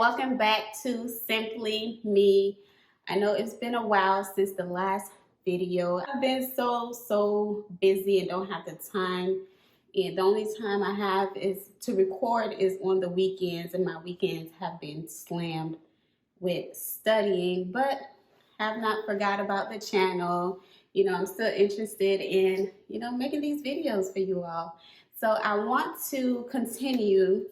welcome back to Simply Me. I know it's been a while since the last video. I've been so busy and don't have the time. And the only time I have is to record is on the weekends, and my weekends have been slammed with studying, but have not forgot about the channel. I'm still interested in, making these videos for you all. So I want to continue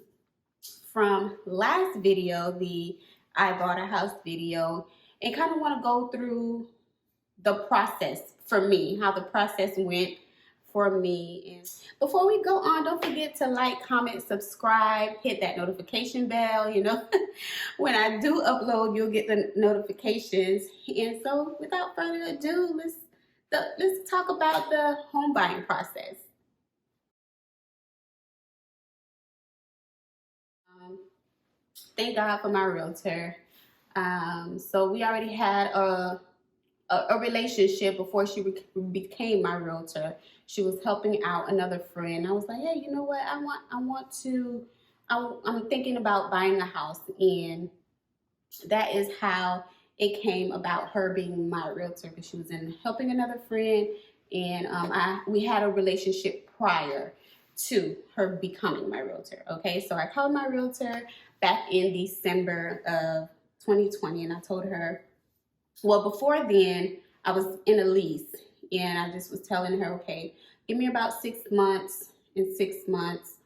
from last video, the I bought a house video, and kind of want to go through the process for me, how the process went for me. And before we go on, don't forget to like, comment, subscribe, hit that notification bell. When I do upload, you'll get the notifications. And so without further ado, let's talk about the home buying process. Thank God for my realtor. So we already had a relationship before she became my realtor. She was helping out another friend. I was like, hey, you know what? I'm thinking about buying a house, and that is how it came about, her being my realtor, because she was helping another friend, and we had a relationship prior to her becoming my realtor. Okay, so I called my realtor back in December of 2020, and I told her, well, before then, I was in a lease, and I just was telling her, okay, give me about 6 months. In 6 months,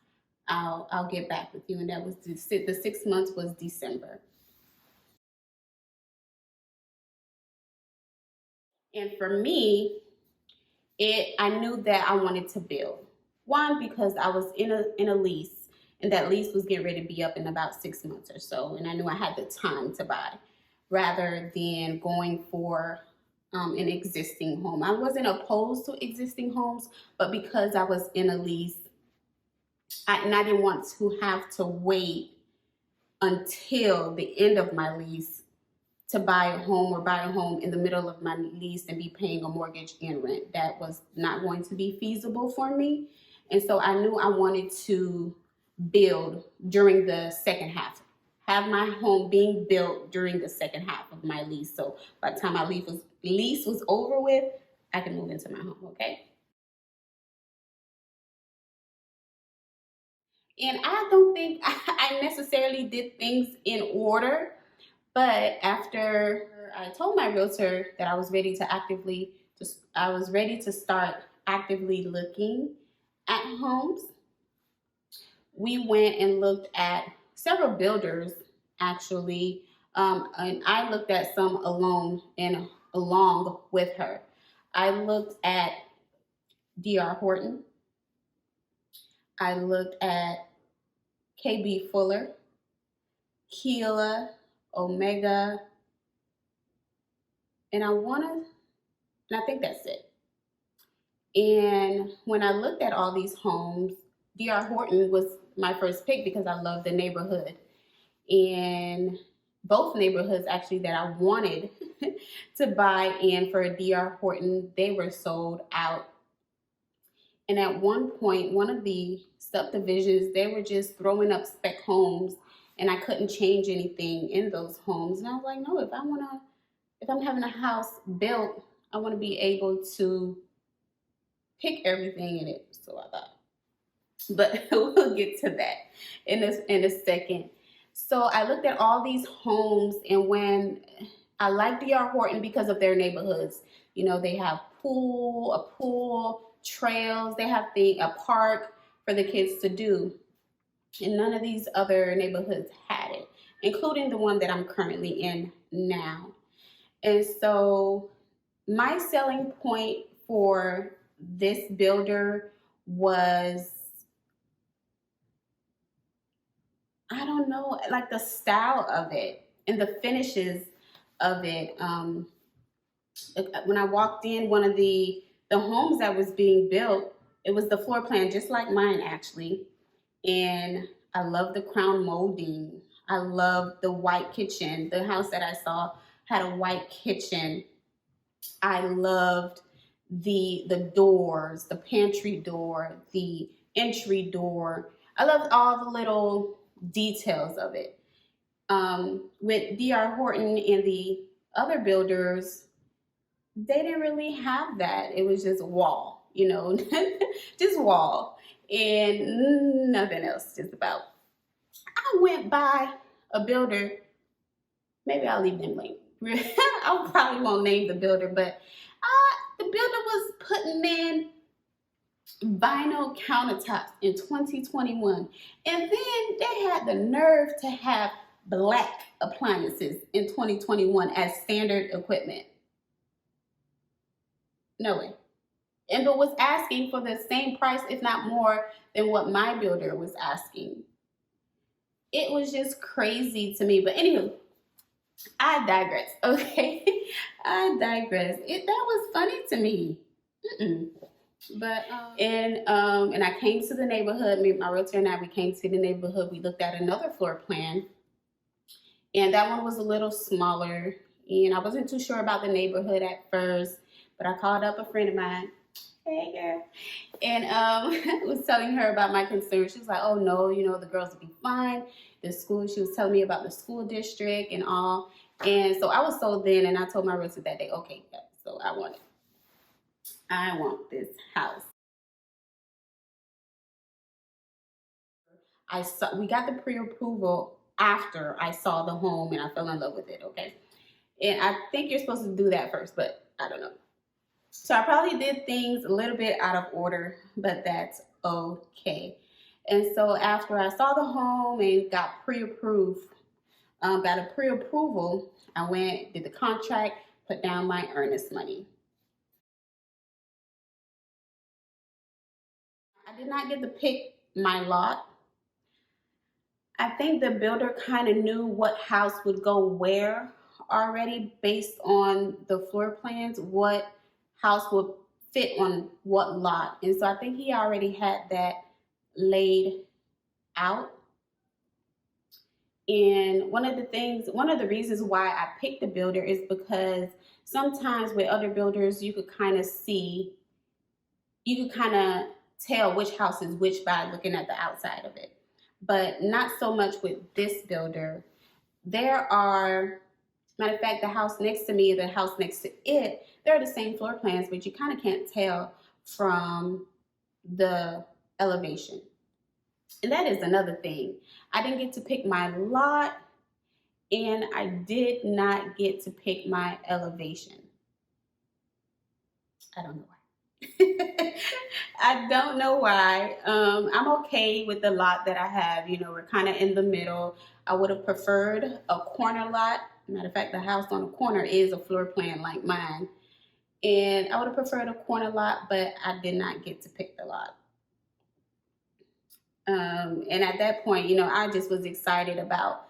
I'll get back with you. And that was the 6 months was December. And for me, I knew that I wanted to build. One, because I was in a lease, and that lease was getting ready to be up in about 6 months or so, and I knew I had the time to buy, rather than going for an existing home. I wasn't opposed to existing homes, but because I was in a lease, and I didn't want to have to wait until the end of my lease to buy a home, or buy a home in the middle of my lease and be paying a mortgage and rent. That was not going to be feasible for me. And so I knew I wanted to build during the second half, have my home being built during the second half of my lease. So by the time my lease was over with, I can move into my home, okay? And I don't think I necessarily did things in order, but after I told my realtor that I was ready to start actively looking at homes, we went and looked at several builders, actually, and I looked at some along with her. I looked at D.R. Horton. I looked at KB Fuller, Keela, Omega, and I think that's it. And when I looked at all these homes, D.R. Horton was my first pick because I love the neighborhood. And both neighborhoods actually that I wanted to buy in for D.R. Horton, they were sold out. And at one point, one of the subdivisions, they were just throwing up spec homes, and I couldn't change anything in those homes. And I was like, no, if I'm having a house built, I want to be able to pick everything in it. So I thought, but we'll get to that in a second. So I looked at all these homes, and when I like D.R. Horton because of their neighborhoods, they have a pool, trails, they have a park for the kids to do, and none of these other neighborhoods had it, including the one that I'm currently in now. And so my selling point for this builder was, I don't know, like the style of it and the finishes of it. When I walked in, one of the homes that was being built, it was the floor plan just like mine, actually. And I love the crown molding. I love the white kitchen. The house that I saw had a white kitchen. I loved the doors, the pantry door, the entry door. I loved all the little details of it. With D.R. Horton and the other builders, they didn't really have that. It was just wall, just wall and nothing else, just about. I went by a builder, maybe I'll leave them link. I probably won't name the builder, but the builder was putting in vinyl countertops in 2021. And then they had the nerve to have black appliances in 2021 as standard equipment. No way. And but was asking for the same price, if not more, than what my builder was asking. It was just crazy to me. But anywho, I digress. Okay, I digress. That was funny to me. Mm-mm. But and I came to the neighborhood. Me, my realtor and I, we came to the neighborhood. We looked at another floor plan, and that one was a little smaller. And I wasn't too sure about the neighborhood at first, but I called up a friend of mine. Hey girl, and was telling her about my concerns. She was like, "Oh no, the girls will be fine. The school." She was telling me about the school district and all. And so I was sold then, and I told my realtor that day, okay, so I want this house. We got the pre-approval after I saw the home and I fell in love with it. Okay, and I think you're supposed to do that first, but I don't know. So I probably did things a little bit out of order, but that's okay. And so after I saw the home and got pre-approved, got a pre-approval, I went, did the contract, put down my earnest money. I did not get to pick my lot. I think the builder kind of knew what house would go where already based on the floor plans, what house would fit on what lot. And so I think he already had that laid out. And one of the reasons why I picked the builder is because sometimes with other builders, you could kind of tell which house is which by looking at the outside of it. But not so much with this builder. There are, matter of fact, the house next to me, the house next to it, they're the same floor plans, but you kind of can't tell from the elevation. And that is another thing. I didn't get to pick my lot, and I did not get to pick my elevation. I don't know why. I don't know why. I'm okay with the lot that I have. We're kind of in the middle. I would have preferred a corner lot. Matter of fact, the house on the corner is a floor plan like mine. And I would have preferred a corner lot, but I did not get to pick the lot. And at that point, I just was excited about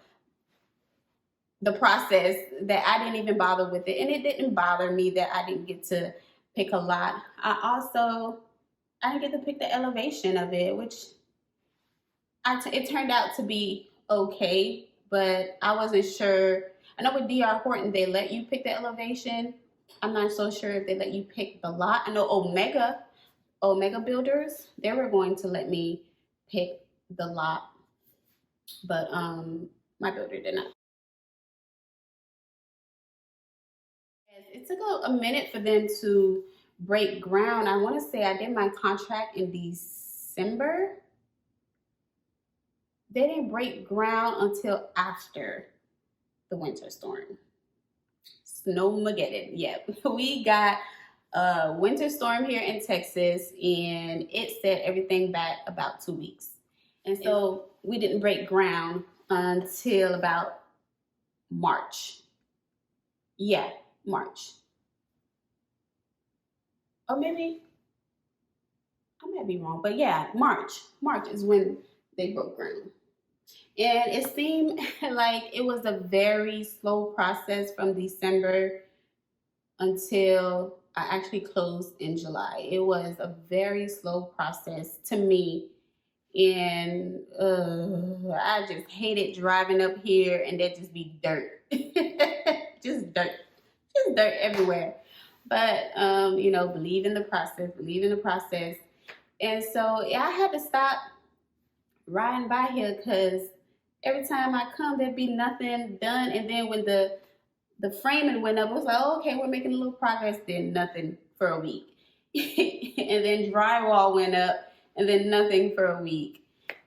the process that I didn't even bother with it. And it didn't bother me that I didn't get to pick a lot. I didn't get to pick the elevation of it, which it turned out to be okay, but I wasn't sure. I know with D.R. Horton, they let you pick the elevation. I'm not so sure if they let you pick the lot. I know Omega Builders, they were going to let me pick the lot, but my builder did not. It took a minute for them to break ground. I want to say I did my contract in December. They didn't break ground until after the winter storm. Snowmageddon. Yeah, we got a winter storm here in Texas, and it set everything back about 2 weeks. And so we didn't break ground until about March. Yeah, March. Or maybe I might be wrong, but yeah, March. March is when they broke ground. And it seemed like it was a very slow process from December until I actually closed in July. It was a very slow process to me. And I just hated driving up here and there just be dirt. Just dirt. Just dirt everywhere. But, believe in the process. And so I had to stop riding by here because Every time I come, there'd be nothing done. And then when the framing went up, it was like, oh, okay, we're making a little progress. Then nothing for a week. And then drywall went up, and then nothing for a week.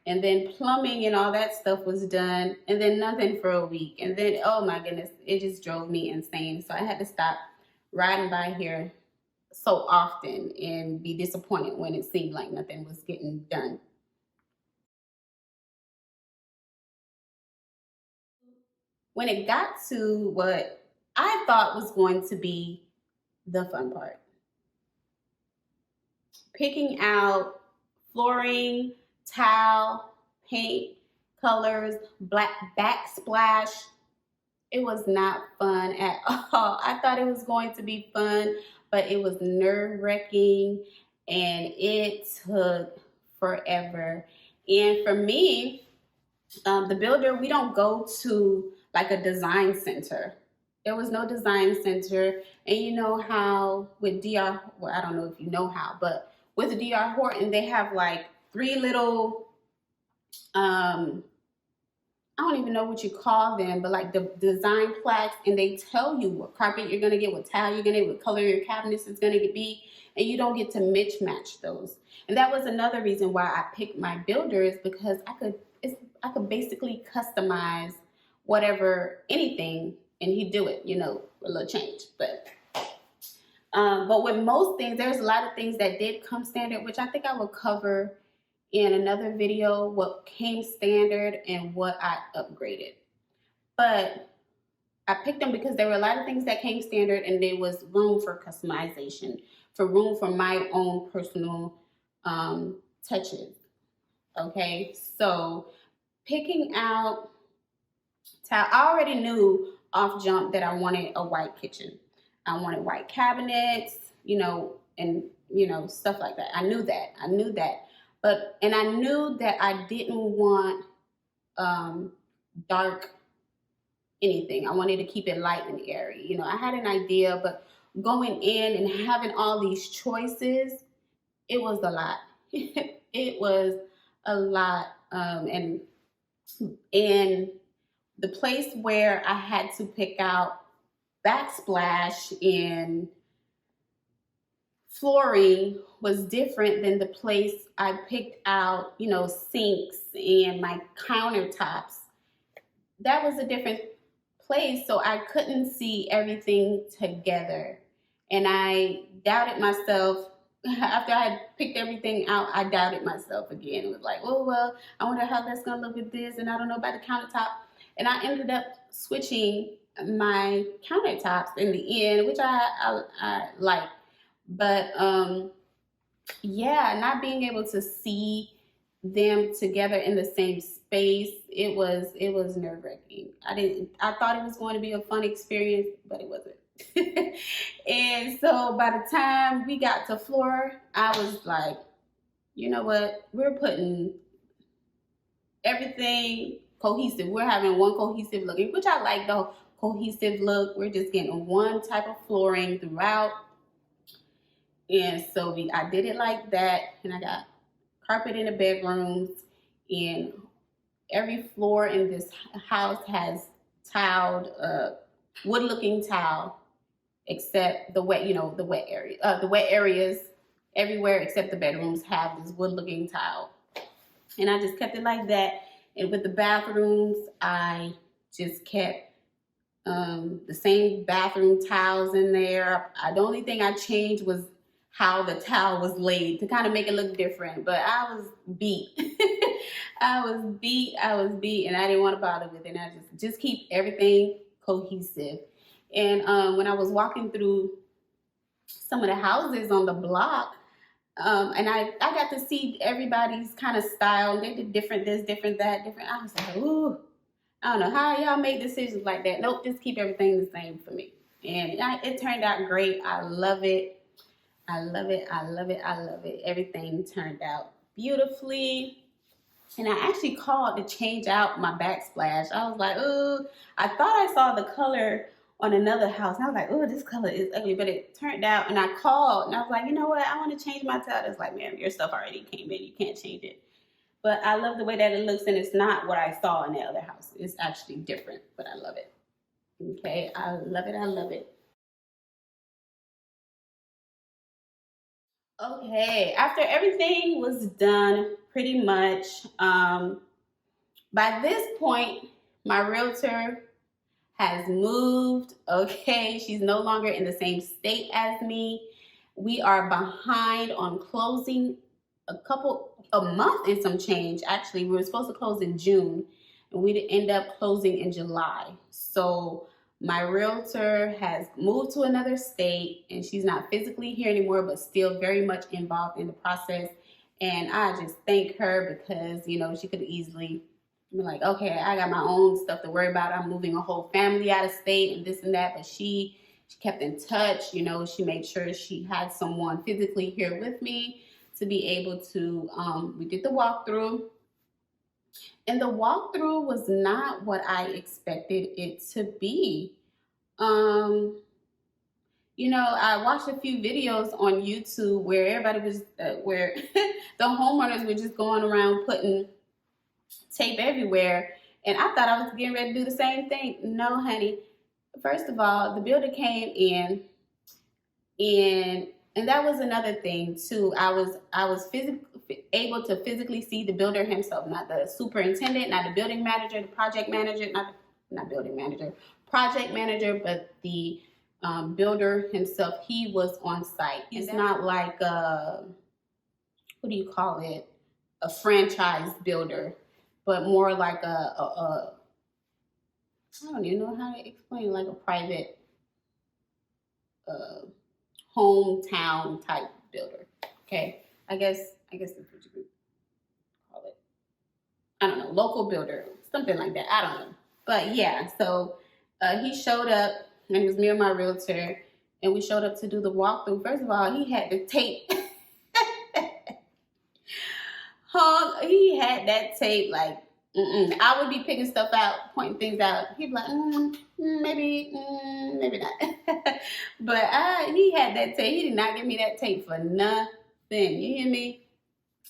And then plumbing and all that stuff was done, and then nothing for a week. And then, oh my goodness, it just drove me insane. So I had to stop riding by here so often and be disappointed when it seemed like nothing was getting done. When it got to what I thought was going to be the fun part, picking out flooring, tile, paint, colors, black backsplash, it was not fun at all. I thought it was going to be fun, but it was nerve wracking and it took forever. And for me, the builder, we don't go to like a design center. There was no design center. And you know how with DR, well, I don't know if you know how, but with DR Horton, they have like three little, I don't even know what you call them, but like the design plaques, and they tell you what carpet you're gonna get, what tile you're gonna get, what color your cabinets is gonna be, and you don't get to mismatch those. And that was another reason why I picked my builders, because I could basically customize whatever anything, and he'd do it, you know, a little change. But with most things, there's a lot of things that did come standard, which I think I will cover in another video, what came standard and what I upgraded. But I picked them because there were a lot of things that came standard and there was room for customization, for room for my own personal touches. Okay, so picking out tile, I already knew off jump that I wanted a white kitchen. I wanted white cabinets, you know, and you know, stuff like that. I knew that. But and I knew that I didn't want dark anything. I wanted to keep it light and airy. You know, I had an idea, but going in and having all these choices, it was a lot. It was a lot. And the place where I had to pick out backsplash and flooring was different than the place I picked out, you know, sinks and my countertops. That was a different place, so I couldn't see everything together. And I doubted myself. After I had picked everything out, I doubted myself again. It was like, oh, well, I wonder how that's going to look with this, and I don't know about the countertop. And I ended up switching my countertops in the end, which I like. But yeah, not being able to see them together in the same space, it was nerve-wracking. I thought it was going to be a fun experience, but it wasn't. And so by the time we got to floor, I was like, you know what, we're putting everything cohesive. We're having one cohesive look, which I like the cohesive look. We're just getting one type of flooring throughout. And so I did it like that, and I got carpet in the bedrooms, and every floor in this house has tiled, wood-looking tile, except the wet, you know, the wet area, the wet areas everywhere except the bedrooms have this wood-looking tile, and I just kept it like that. And with the bathrooms, I just kept the same bathroom tiles in there. The only thing I changed was how the towel was laid to kind of make it look different. But I was beat. I was beat, and I didn't want to bother with it. And I just keep everything cohesive. And when I was walking through some of the houses on the block, and I got to see everybody's kind of style. They did different this, different that, different. I was like, ooh, I don't know how y'all make decisions like that. Nope, just keep everything the same for me. And it turned out great. I love it. I love it. I love it. I love it. Everything turned out beautifully. And I actually called to change out my backsplash. I was like, oh, I thought I saw the color on another house. And I was like, oh, this color is ugly. But it turned out, and I called, and I was like, you know what? I want to change my tile. It's like, man, your stuff already came in. You can't change it. But I love the way that it looks, and it's not what I saw in the other house. It's actually different, but I love it. Okay, I love it. I love it. Okay, after everything was done, pretty much, by this point, my realtor has moved. Okay, she's no longer in the same state as me. We are behind on closing a month and some change. Actually, we were supposed to close in June, and we'd end up closing in July. So my realtor has moved to another state, and she's not physically here anymore, but still very much involved in the process. And I just thank her because, she could easily be like, okay, I got my own stuff to worry about. I'm moving a whole family out of state and this and that. But she kept in touch. She made sure she had someone physically here with me to be able to, we did the walkthrough. And the walkthrough was not what I expected it to be. I watched a few videos on YouTube where everybody was, where the homeowners were just going around putting tape everywhere. And I thought I was getting ready to do the same thing. No, honey. First of all, the builder came in, and that was another thing too. I was able to physically see the builder himself, not the superintendent, not the building manager, the project manager, not building manager, project manager, but the builder himself. He was on site. It's not like what do you call it? A franchise builder, but more like I don't even know how to explain, like a private uh, hometown type builder. Okay, I guess that's what you could call it. I don't know, local builder, something like that. I don't know, but yeah. So he showed up, and it was me and my realtor, and we showed up to do the walkthrough. First of all, he had the tape. He had that tape like, I would be picking stuff out, pointing things out. He'd be like, maybe not. But he had that tape. He did not give me that tape for nothing. You hear me?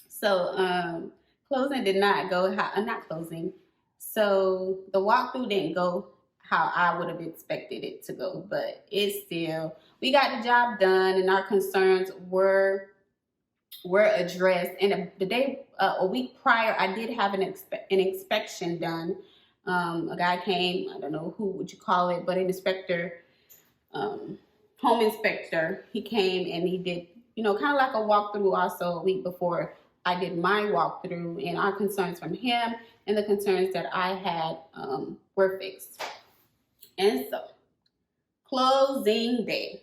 So closing did not go not closing. So the walkthrough didn't go how I would have expected it to go, but we got the job done, and our concerns were addressed. And the day, a week prior, I did have an inspection done. A guy came, I don't know who would you call it, but an inspector, home inspector. He came and he did, kind of like a walkthrough also a week before I did my walkthrough, and our concerns from him and the concerns that I had were fixed. And so, closing day.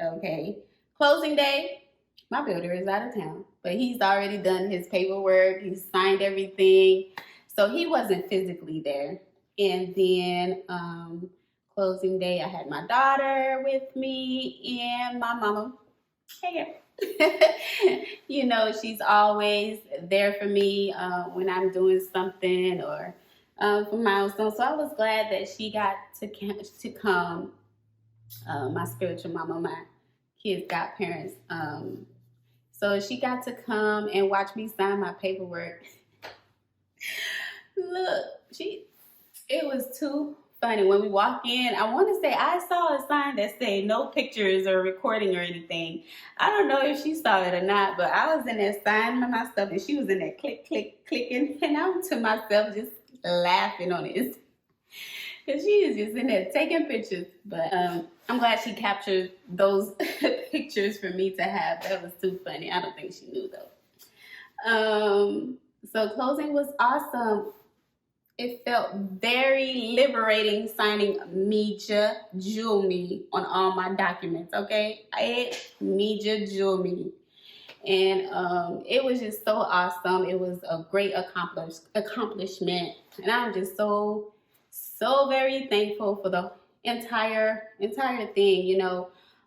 Okay, closing day. My builder is out of town, but he's already done his paperwork. He's signed everything. So he wasn't physically there. And then closing day, I had my daughter with me and my mama. Hey, she's always there for me when I'm doing something or for milestones. So I was glad that she got to come. My spiritual mama, my kids' godparents. So she got to come and watch me sign my paperwork. Look, it was too funny. When we walk in, I want to say I saw a sign that said no pictures or recording or anything. I don't know if she saw it or not, but I was in there signing my stuff, and she was in there clicking, and I'm to myself just laughing on it. Because she is just in there taking pictures. But I'm glad she captured those pictures for me to have. That was too funny. I don't think she knew, though. So closing was awesome. It felt very liberating signing Meja Jewelme on all my documents, okay? Meja Jewelme. And it was just so awesome. It was a great accomplishment. And I'm just so very thankful for the entire thing.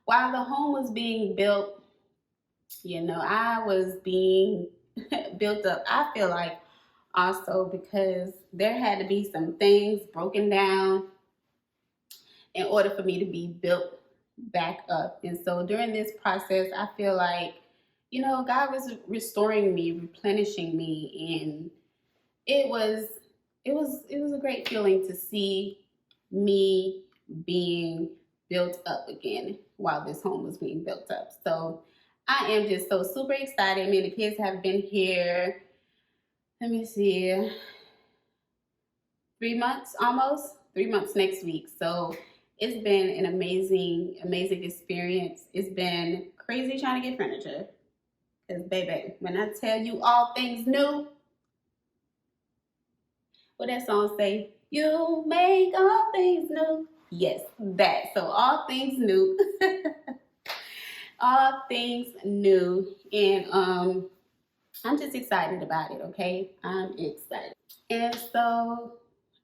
While the home was being built, I was being built up. I feel like also because there had to be some things broken down in order for me to be built back up. And so during this process, I feel like, God was restoring me, replenishing me, it was it was a great feeling to see me being built up again while this home was being built up. So I am just so super excited. Me and the kids have been here, let me see, 3 months almost, 3 months next week. So it's been an amazing experience. It's been crazy trying to get furniture. Because, baby, when I tell you all things new, what that song say? You make all things new. Yes, that. So all things new. All things new. And I'm just excited about it, okay? I'm excited. And so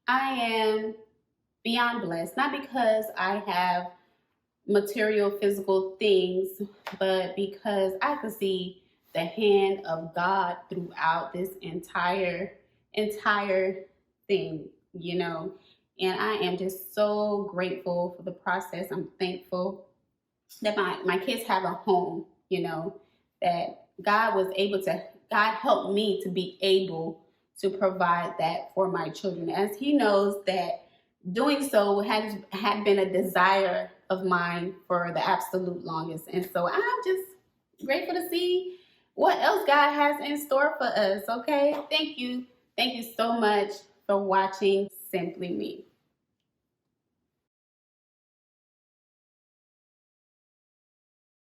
I am beyond blessed, not because I have material physical things, but because I could see the hand of God throughout this entire thing, you know. And I am just so grateful for the process. I'm thankful that my kids have a home, you know, that God helped me to be able to provide that for my children, as He knows that doing so had been a desire of mine for the absolute longest. And so I'm just grateful to see what else God has in store for us. Okay, thank you so much for watching Simply Me.